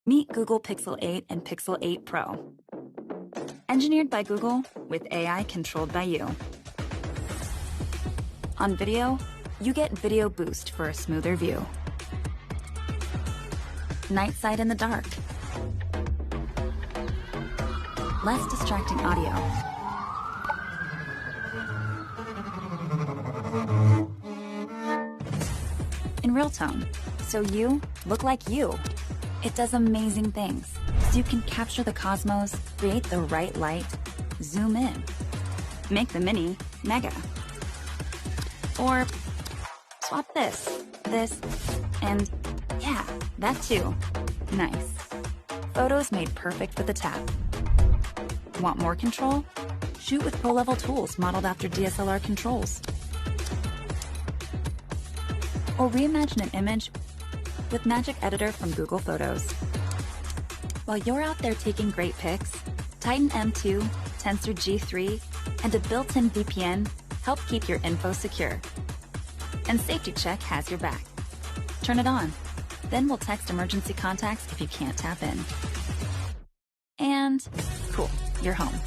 Meet Google Pixel 8 and Pixel 8 Pro. Engineered by Google with AI controlled by you. On video, you get Video Boost for a smoother view. Night sight in the dark. Less distracting audio. In real tone, so you look like you. It does amazing things, so you can capture the cosmos, create the right light, zoom in, make the mini mega. Or swap this, and yeah, that too. Nice. Photos made perfect with a tap. Want more control? Shoot with pro-level tools modeled after DSLR controls. Or reimagine an image with Magic Editor from Google Photos. While you're out there taking great pics, Titan M2, Tensor G3, and a built-in VPN help keep your info secure. And Safety Check has your back. Turn it on. Then we'll text emergency contacts if you can't tap in. And cool, you're home.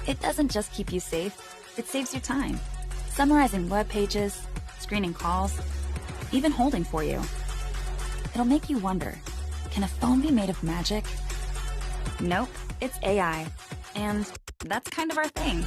It doesn't just keep you safe, it saves you time. Summarizing web pages, screening calls, even holding for you. It'll make you wonder, can a phone be made of magic? Nope, it's AI. And that's kind of our thing.